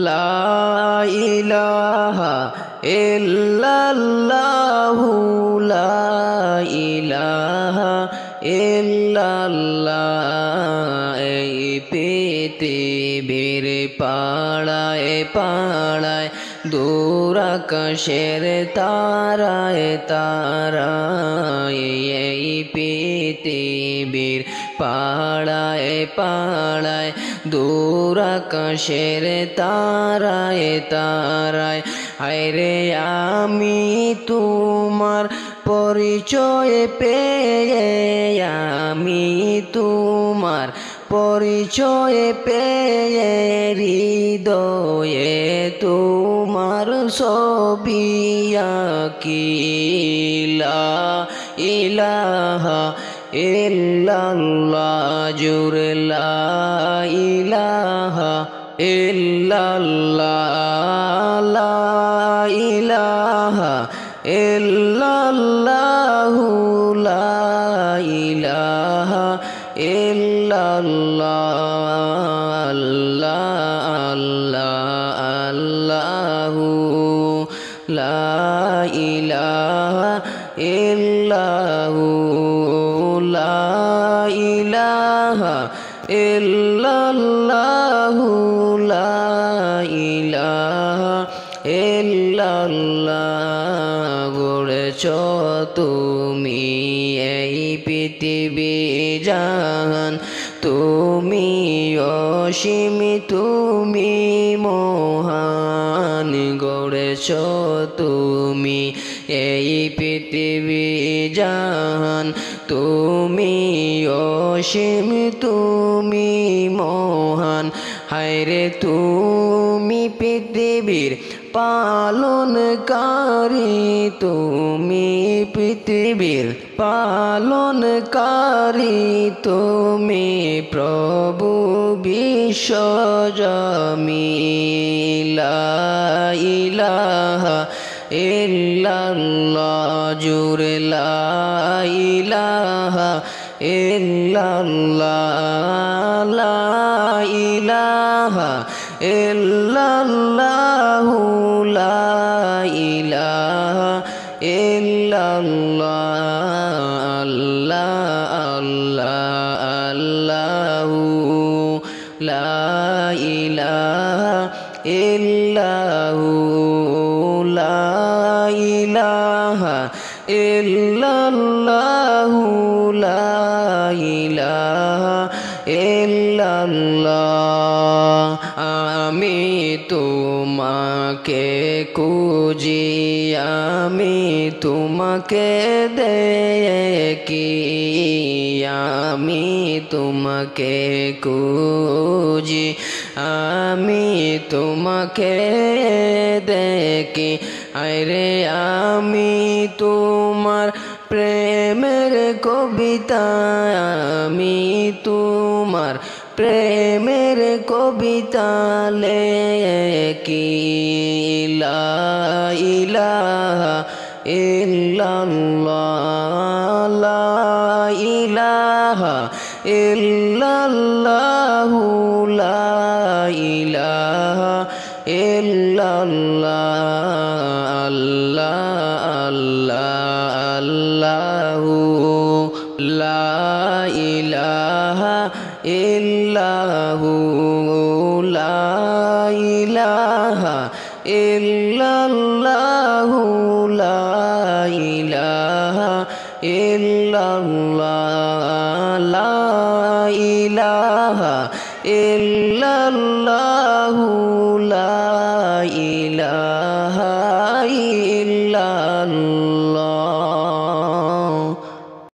লা ইলাহা ইল্লাল্লাহু লা ইলাহা ইল্লাল্লাহ। এই পৃথিবীর পাড়ায় পাড়ায় দূর আকাশের তারায় তারায়, এই পৃথিবীর পাড়ায় পাড়ায় দূর আকাশের তারায় তারায়। হায়রে আমি তোমার পরিচয় পেয়ে, আমি তোমার পরিচয় পেয়ে হৃদয়ে তোমার ছবি আঁকি। লা ইলাহা ইল্লাল্লাহ, জোরে লা ইলাহা ইল্লাল্লাহ, লা ইলাহা ইল্লাল্লাহু লা ইলাহা ইল্লাল্লাহ। আল্লাহ আল্লাহ আল্লাহু লা ইলাহা ইল্লাহু, লা ইলাহা ইল্লাল্লাহু, লা ইলাহা ইল্লাল্লাহ। গড়েছ তুমি এই পৃথিবী জাহান, তুমি অসীম তুমি মহান। গড়েছ তুমি এই পৃথিবী জাহান, তুমি অসীম তুমি মহান। হায়রে তুমি পৃথিবীর পালনকারী, তুমি পৃথিবীর পালনকারী, তুমি প্রভু বিশ্বজমিন। লা ইলাহা ইল্লাল্লাহ, জোরে লা ইলাহা ইল্লাল্লাহ, লা ইলাহা ইল্লাল্লাহু, লা ইলাহা ইল্লাল্লাহ। আল্লাহ আল্লাহ আল্লাহু লা ইলাহা ইল্লাহু, লা ইলাহা ইল্লাল্লাহু, লা ইলাহা ইল্লাল্লাহ। আমি তোমাকে খুঁজি, আমি তোমাকে দেখি, আমি তোমাকে খুঁজি, আমি তোমাকে দেখি। আরে আমি তোমার প্রেমের কবিতা, আমি তোমার প্রেমের কবিতা লেখি। লা ইলাহা ইল্লাল্লাহ, লা ইলাহা ইল্লাল্লাহু, লা ইলাহা ইল্লাল্লাহ। আল্লাহ আল্লাহ আল্লাহু লা ইলাহা ইল্লাহু, লা ইলাহা ইল্লাল্লাহু, লা ইলাহা ইল্লাল্লাহ, লা ইলাহা ইল্লাল্লাহু, লা ইলাহা ইল্লাল্লাহ।